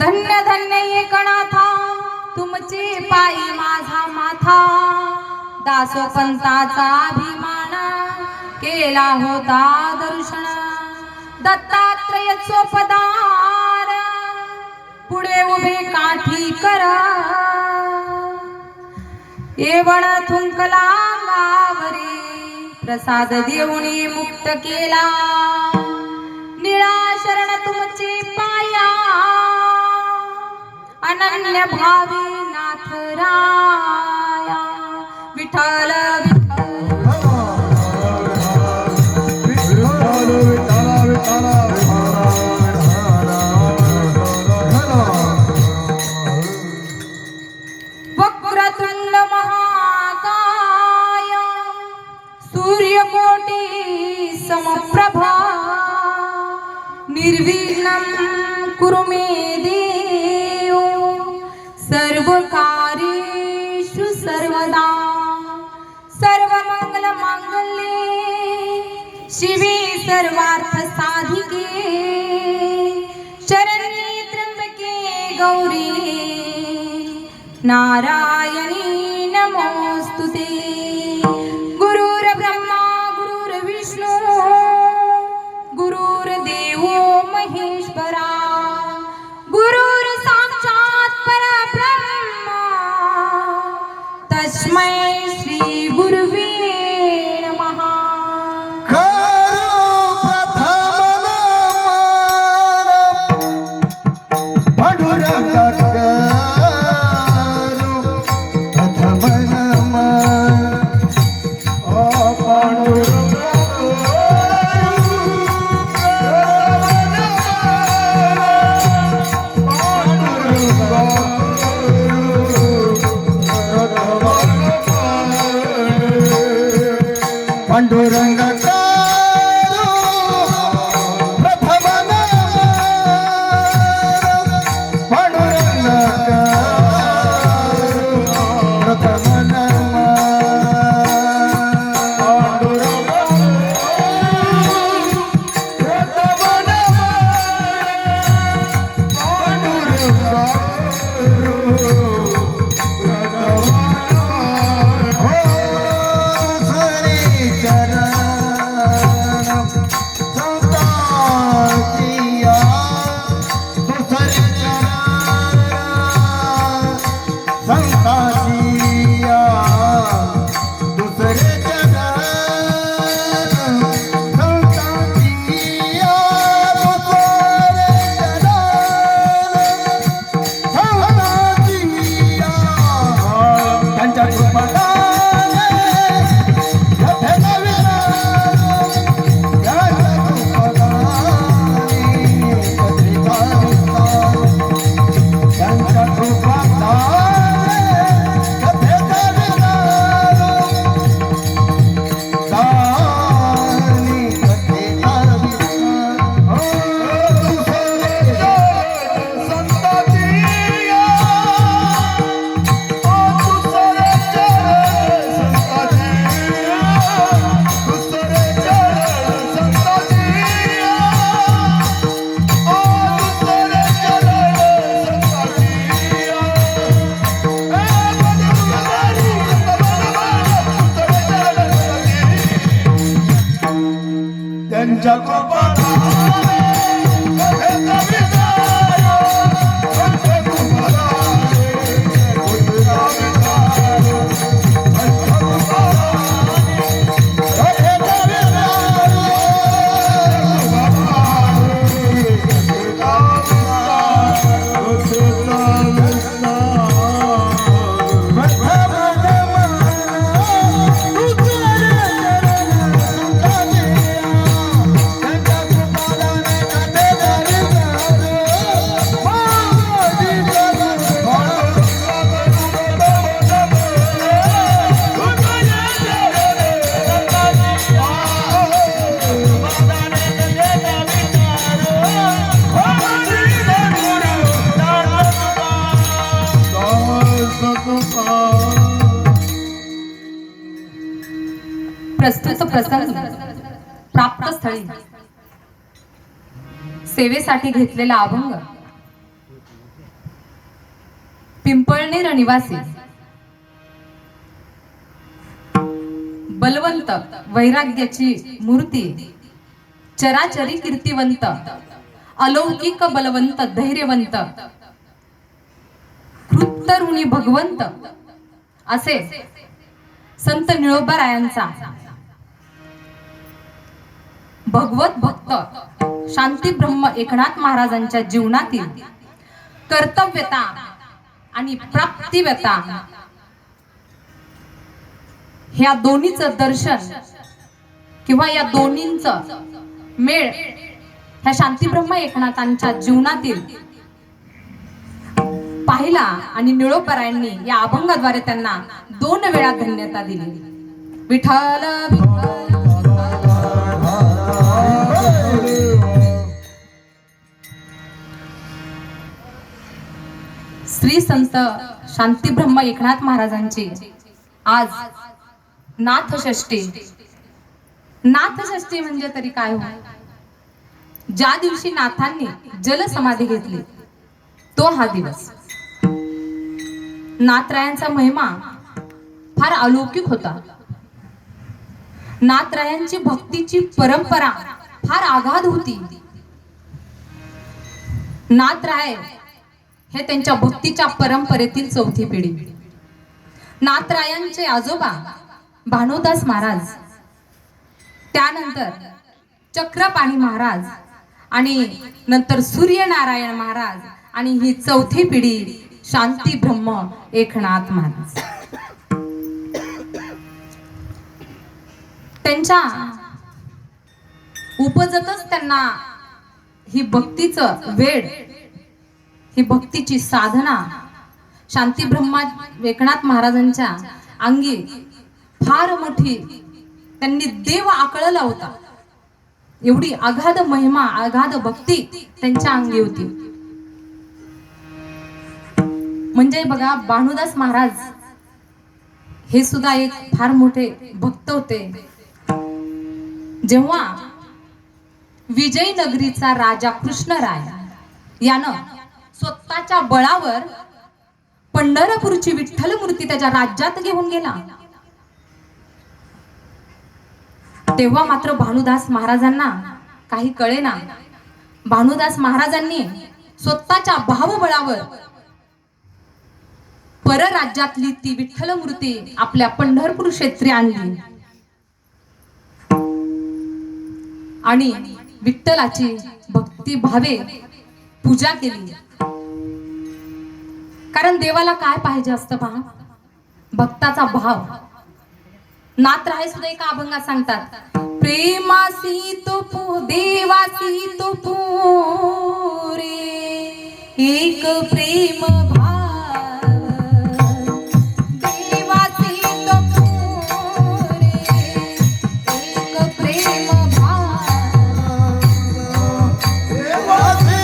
धन्य धन्य एकनाथा तुमचे पायी माझा माथा दासोपंताचा अभिमान केला होता दर्शन दत्तात्रय चोपदार पुढे उभे काठी कर येवण थुंकला गावरे प्रसाद देऊनी मुक्त केला निळा शरण तुमचे पाया अनन्य भावी नाथ राया विठ्ठल वक्रतुंड महाकाय सूर्यकोटी समप्रभा निर्विघ्नं कुरु मे देव सर्व कार्येषु सर्वदा सर्वमंगल मांगल्ये शिवे सर्वार्थ साधिके शरण्ये त्र्यंबके गौरी नारायणी नमोस्तुते गुरुर्ब्रह्मा गुरुर्विष्णू गुरुर्देवो महेश्वरा गुरुर् साक्षात् परब्रह्मा तस्मै श्री गुरुवे नमः पांडुरंग प्रस्तुत प्रसंग प्राप्त स्थळी सेवेसाठी घेतलेला अभंग पिंपळनेर निवासी बलवंत वैराग्याची मूर्ती, चराचरी कीर्तिवंत, अलौकिक बलवंत धैर्यवंत, कृतऋणी भगवंत असे संत निळोबारायांचा भगवत भक्त शांती ब्रह्म एकनाथ महाराजांच्या जीवनातील कर्तव्यता आणि प्राप्तिव्यता ह्या दोन्हीचं दर्शन किंवा या दोन्हींचं मेळ ह्या शांती ब्रह्म एकनाथांच्या जीवनातील पाहिला आणि निळोबारायांनी या अभंगाद्वारे त्यांना 2 वेळा धन्यता दिली. विठ्ठल श्री संत शांती ब्रह्म एकनाथ महाराजांची आज नाथषष्ठी. नाथषष्ठी म्हणजे तरी काय हो? ज्या दिवशी नाथांनी जलसमाधी घेतली तो हा दिवस. नाथरायांचा महिमा फार अलौकिक होता. नाथरायांची भक्तीची परंपरा फार आगाध होती. नाथराय हे त्यांच्या भक्तीच्या परंपरेतील 4थी पिढी. नाथरायांचे आजोबा भानुदास महाराज, त्यानंतर चक्रपाणी महाराज आणि नंतर सूर्यनारायण महाराज आणि ही 4थी पिढी शांती ब्रह्म एकनाथ महाराज. त्यांच्या उपजतच त्यांना ही भक्तीचं वेड, ही भक्तीची साधना शांती ब्रह्मा एकनाथ महाराजांच्या अंगी फार मोठी त्यांनी देव आकळला होता. एवढी अगाध महिमा, अगाध भक्ती त्यांच्या अंगी होती. म्हणजे बघा, भानुदास महाराज हे सुद्धा एक फार मोठे भक्त होते. जेव्हा विजयनगरीचा राजा कृष्णराय यानं स्वतःच्या बळावर पंढरपूरची विठ्ठल मूर्ती त्याच्या राज्यात घेऊन गेला, तेव्हा मात्र भानुदास महाराजांना काही कळेना. भानुदास महाराजांनी स्वतःच्या भावबळावर परराज्यातली ती विठ्ठल मूर्ती आपल्या पंढरपूर क्षेत्री आणली आणि विठ्ठलाची भक्ती भावे पूजा केली. कारण देवाला काय पाहिजे असतं पहा? भक्ताचा भाव. नाथराय सुद्धा एका अभंगात सांगतात, प्रेमासी तो देवासी तो रे एक प्रेम भाव, देवासी तो रे एक प्रेम भाव, देवासी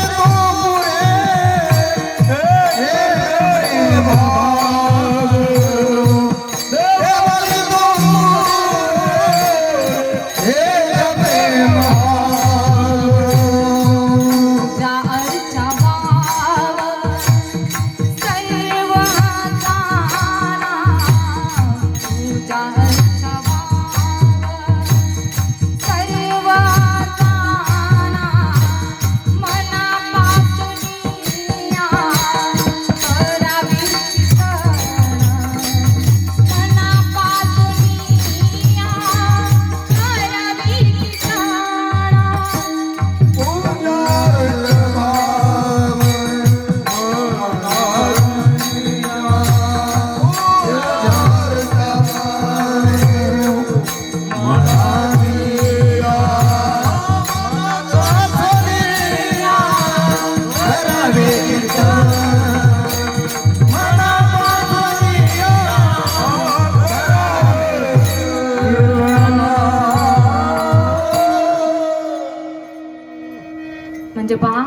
म्हणजे पहा,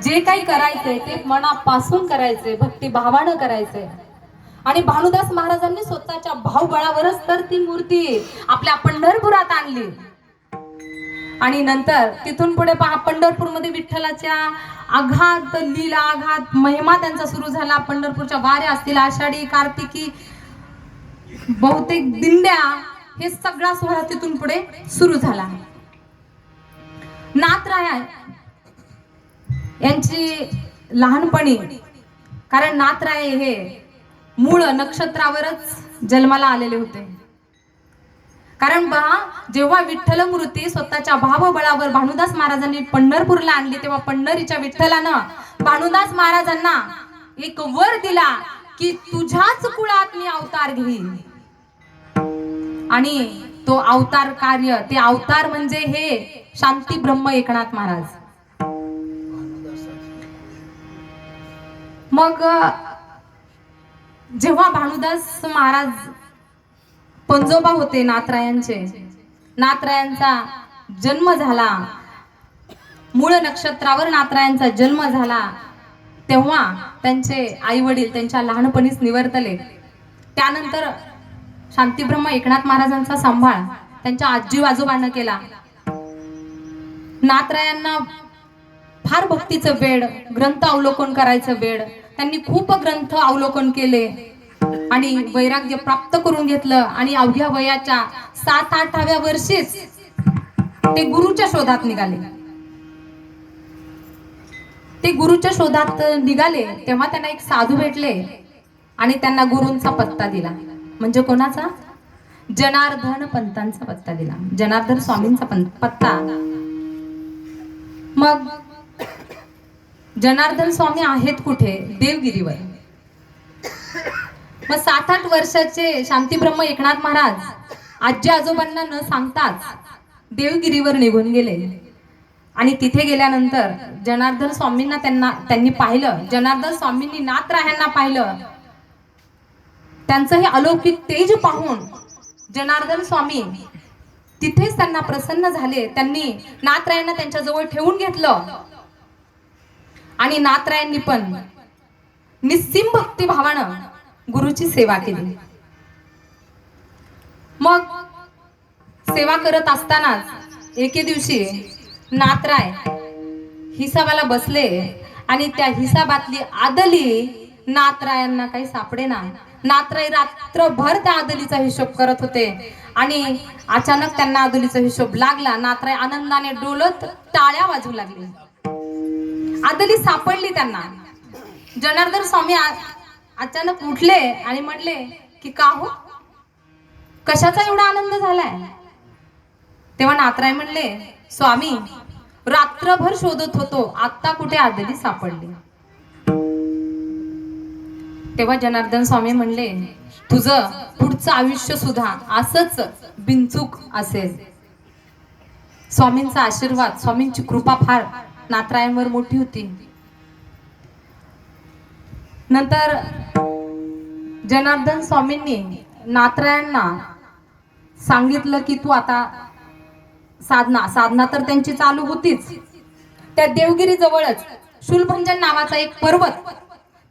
जे काही करायचंय ते मनापासून करायचंय, भक्ती भावानं करायचंय. आणि भानुदास महाराजांनी स्वतःच्या भावबळावरच तर ती मूर्ती आपल्या पंढरपुरात आणली. आणि नंतर तिथून पुढे पहा, पंढरपूरमध्ये विठ्ठलाच्या आघात लीला आघात महिमा त्यांचा सुरू झाला. पंढरपूरच्या वाऱ्या असतील, आषाढी कार्तिकी बहुतेक दिंड्या, हे सगळा सोहळा तिथून पुढे सुरू झाला. नाथराय यांची लहानपणी, कारण नाथराय हे मूळ नक्षत्रावरच जन्माला आलेले होते. कारण जेव्हा विठ्ठल मूर्ती स्वतःच्या भावबळावर भानुदास महाराजांनी पंढरपूरला आणली, तेव्हा पंढरीच्या विठ्ठलानं भानुदास महाराजांना एक वर दिला की तुझ्याच कुळात मी अवतार घेईन. आणि तो अवतार कार्य, ते अवतार म्हणजे हे शांती ब्रह्म एकनाथ महाराज. मग जेव्हा भानुदास महाराज पंजोबा होते नाथरायांचे, नाथरायांचा जन्म झाला, मूळ नक्षत्रावर नाथरायांचा जन्म झाला, तेव्हा त्यांचे आई वडील त्यांच्या लहानपणीच निवर्तले. त्यानंतर शांतीब्रह्म एकनाथ महाराजांचा सांभाळ त्यांच्या आजी आजोबांना केला. नाथरायांना फार भक्तीचं वेड, ग्रंथ अवलोकन करायचं वेड, त्यांनी खूप ग्रंथ अवलोकन केले आणि वैराग्य प्राप्त करून घेतलं. आणि अवघ्या वयाच्या 7-8व्या वर्षीच ते गुरुच्या शोधात निघाले. ते गुरुच्या शोधात निघाले तेव्हा त्यांना एक साधू भेटले आणि त्यांना गुरूंचा पत्ता दिला. म्हणजे कोणाचा? जनार्दन पंतांचा पत्ता दिला, जनार्दन स्वामींचा पत्ता. मग जनार्दन स्वामी आहेत कुठे? देवगिरीवर. मग 7-8 वर्षाचे शांतीब्रह्म एकनाथ महाराज आजी आजोबांना न सांगताच देवगिरीवर निघून गेले. आणि तिथे गेल्यानंतर जनार्दन स्वामींना त्यांनी पाहिलं. जनार्दन स्वामींनी नाथरायांना पाहिलं. त्यांचं हे अलौकिक तेज पाहून जनार्दन स्वामी तिथेच त्यांना प्रसन्न झाले. त्यांनी नाथरायांना त्यांच्या जवळ ठेवून घेतलं आणि नाथरायांनी पण निस्सीम भक्ती भावानं गुरुची सेवा केली. मग सेवा करत असतानाच एके दिवशी नाथराय हिसाबाला बसले आणि त्या हिसाबातली आदली नाथरायांना काही सापडेना. नाथराय रात्रभर त्या आदलीचा हिशोब करत होते आणि अचानक त्यांना आदलीचा हिशोब लागला. नाथराय आनंदाने डोलत टाळ्या वाजवू लागले. आदली सापडली त्यांना. जनार्दन स्वामी अचानक उठले आणि म्हणले की का हो, कशाचा एवढा आनंद झालाय? तेव्हा नाथराय म्हणले, स्वामी रात्रभर शोधत होतो, आता कुठे आदली सापडली. तेव्हा जनार्दन स्वामी म्हणले, तुझं पुढचं आयुष्य सुद्धा असंच बिनचूक असेल. स्वामींचा आशीर्वाद, स्वामींची कृपा फार नाथरायांवर मोठी होती. नंतर जनार्दन स्वामींनी नाथरायांना सांगितलं की तू आता साधना तर त्यांची चालू होतीच. त्या देवगिरी जवळच शूलभंजन नावाचा एक पर्वत,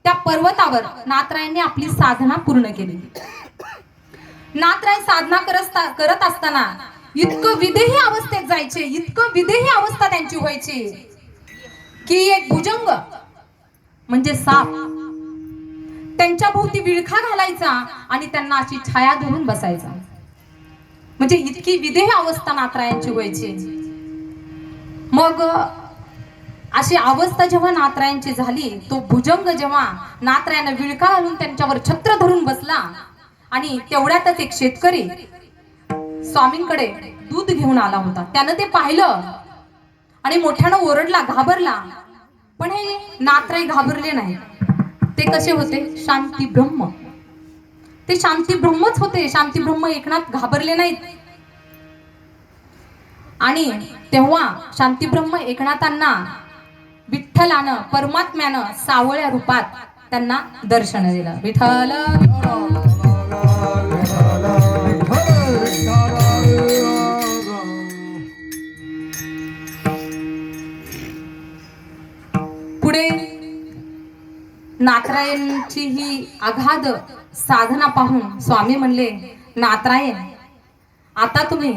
त्या पर्वतावर नाथरायांनी आपली साधना पूर्ण केली. नाथराय साधना करत असताना इतकं विदेही अवस्थेत जायचे, इतकं विदेही अवस्था त्यांची व्हायची की एक भुजंग म्हणजे साप त्यांच्या भोवती विळखा घालायचा आणि त्यांना अशी छाया धरून बसायचा. म्हणजे इतकी विदेही अवस्था नाथरायांची व्हायची. मग अशी अवस्था जेव्हा नाथरायांची झाली, तो भुजंग जेव्हा नाथरायांना विळखा घालून त्यांच्यावर छत्र धरून बसला आणि तेवढ्यातच एक शेतकरी स्वामींकडे दूध घेऊन आला होता. त्यानं ते पाहिलं आणि मोठ्यानं ओरडला, घाबरला. पण हे नाथराय घाबरले नाही. ते कसे होते? शांती ब्रह्म. ते शांती ब्रह्मच होते. शांती ब्रह्म एकनाथ घाबरले नाहीत. आणि तेव्हा शांती ब्रह्म एकनाथांना विठ्ठलानं, परमात्म्यानं सावळ्या रूपात त्यांना दर्शन दिलं. विठ्ठल पुढे नाथरायांची ही अगाध साधना पाहून स्वामी म्हणले, नाथरायण आता तुम्ही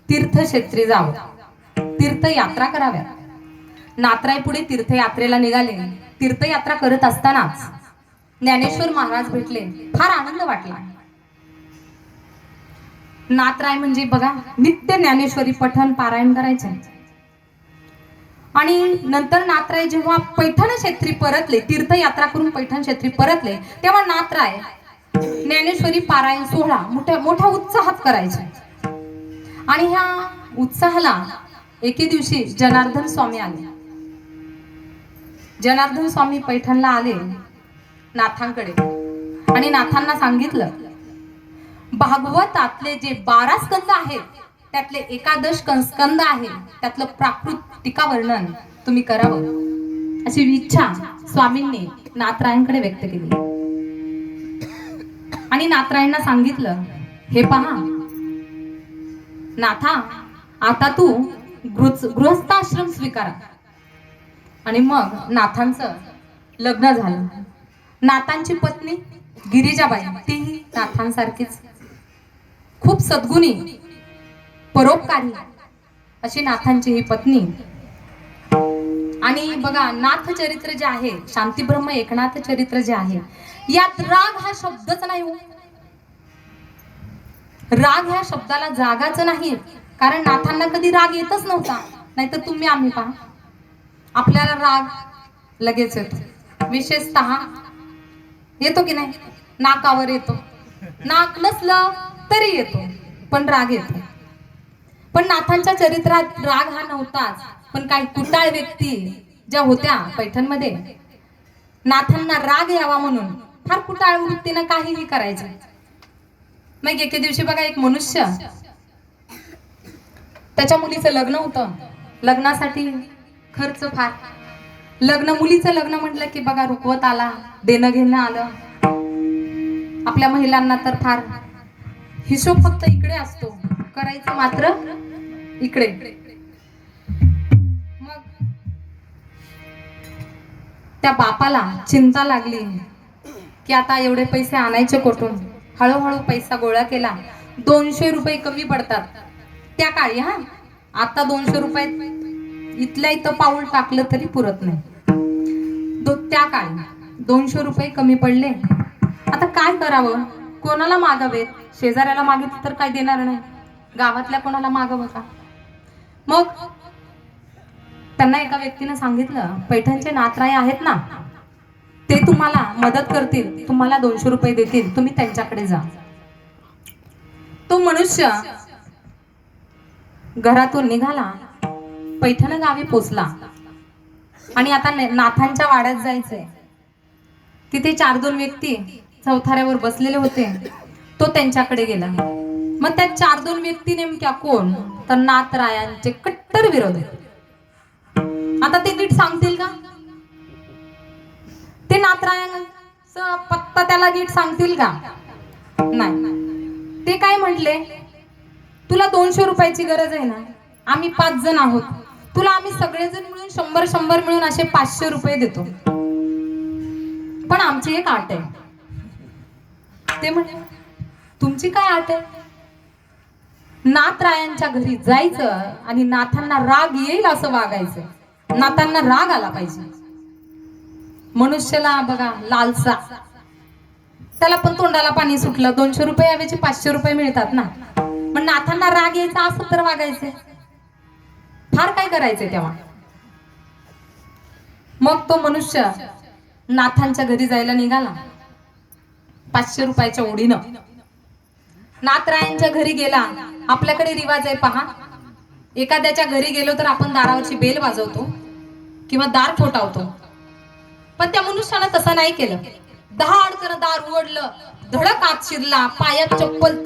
तीर्थक्षेत्री जावं, तीर्थयात्रा कराव्या. नाथराय पुढे तीर्थयात्रेला निघाले. तीर्थयात्रा करत असतानाच ज्ञानेश्वर महाराज भेटले. फार आनंद वाटला. नाथराय म्हणजे बघा, नित्य ज्ञानेश्वरी पठण पारायण करायचे. आणि नंतर नाथराय जेव्हा पैठण क्षेत्री परतले, तीर्थयात्रा करून पैठण क्षेत्री परतले, तेव्हा नाथराय ज्ञानेश्वरी पारायण सोहळा मोठ्या उत्साहात करायचे. आणि ह्या उत्साहाला एके दिवशी जनार्दन स्वामी आले. जनार्दन स्वामी पैठणला आले नाथांकडे आणि नाथांना सांगितलं, भागवतातले जे 12 स्कंद आहेत त्यातले एकादश स्कंद आहे, त्यातलं प्राकृत टीका वर्णन तुम्ही करावं अशी इच्छा स्वामींनी नाथरायांकडे व्यक्त केली. आणि नाथरायांना सांगितलं, हे पहा नाथा, आता तू गृहस्थाश्रम स्वीकारा. आणि मग नाथांचं लग्न झालं. नाथांची पत्नी गिरिजाबाई, तीही नाथांसारखीच खूप सद्गुणी, परोपकारी अशी नाथांची ही पत्नी. आणि बघा, नाथ चरित्र जे आहे, शांतीब्रह्म एकनाथ चरित्र जे आहे, यात राग हा शब्दच नाही हो. राग ह्या शब्दाला जागाच नाही, कारण नाथांना कधी राग येतच नव्हता. नाहीतर तुम्ही आम्ही पहा, आपल्याला राग लगेच येतो. विशेषतः येतो की नाही, नाकावर येतो. नाक नसलं तरी येतो, पण राग येतो. पण नाथांच्या चरित्रात राग हा नव्हताच. पण काही कुटाळ व्यक्ती ज्या होत्या पैठणमध्ये, नाथांना राग यावा म्हणून फार कुटाळ वृत्तीनं काहीही करायचं. मग एके दिवशी बघा, एक मनुष्य, त्याच्या मुलीचं लग्न होतं. लग्नासाठी खर्च फार. मुलीचं लग्न म्हटलं की बघा, रुकवत आला, देणं घेणं आलं. आपल्या महिलांना तर फार हिशोब फक्त इकडे असतो, करायचं मात्र इकडे. मग त्या बापाला चिंता लागली की आता एवढे पैसे आणायचे कुठून. हळूहळू पैसा गोळा केला. 200 रुपये कमी पडतात त्या काळी. हा, आता 200 रुपये इथल्या इथं पाऊल टाकलं तरी पुरत नाही. त्या काळी 200 रुपये कमी पडले. आता काय करावं, कोणाला मागावेत? शेजाऱ्याला मागितलं तर काय देणार नाही, गावातल्या कोणाला मागावं का? मग त्यांना एका व्यक्तीने सांगितलं, पैठणचे नाथराय आहेत ना, ते तुम्हाला मदत करतील, तुम्हाला 200 रुपये देतील, तुम्ही त्यांच्याकडे जा. तो मनुष्य घरातून निघाला, पैठण गावी पोचला. आणि आता नाथांच्या वाड्यात जायचंय. तिथे 4-2 व्यक्ती चौथाऱ्यावर बसलेले होते. तो त्यांच्याकडे गेला. मग त्या 4-2 व्यक्ती नेमक्या कोण, तर नाथरायांचे कट्टर विरोधी. आता ते नीट सांगतील का? ते नाथरायांचा पत्ता त्याला नीट सांगतील का? नाही. ते काय म्हटले, तुला 200 रुपयाची गरज आहे ना, आम्ही 5 जण आहोत, तुला आम्ही सगळेजण मिळून 100 मिळून असे 500 रुपये देतो, पण आमची एक अट आहे. ते म्हणे, तुमची काय अट आहे? नाथरायांच्या घरी जायचं आणि नाथांना राग येईल असं वागायचं. नाथांना राग आला पाहिजे. मनुष्याला बघा लालसा, त्याला पण तोंडाला पाणी सुटलं. 200 रुपये ऐवजी 500 रुपये मिळतात ना, पण नाथांना राग यायचा असं तर वागायचे. फार काय करायचे तेव्हा. मग तो मनुष्य नाथांच्या घरी जायला निघाला 500 रुपयाच्या ओढीनं. नाथरायांच्या घरी गेला. आपल्याकडे रिवाज आहे पहा, एखाद्याच्या घरी गेलो तर आपण दारावरची बेल वाजवतो किंवा दार ठोठावतो. पण त्या मनुष्यानं तसं नाही केलं. 10 अडकन दार उघडलं, धडक आत शिरला, पायात चप्पल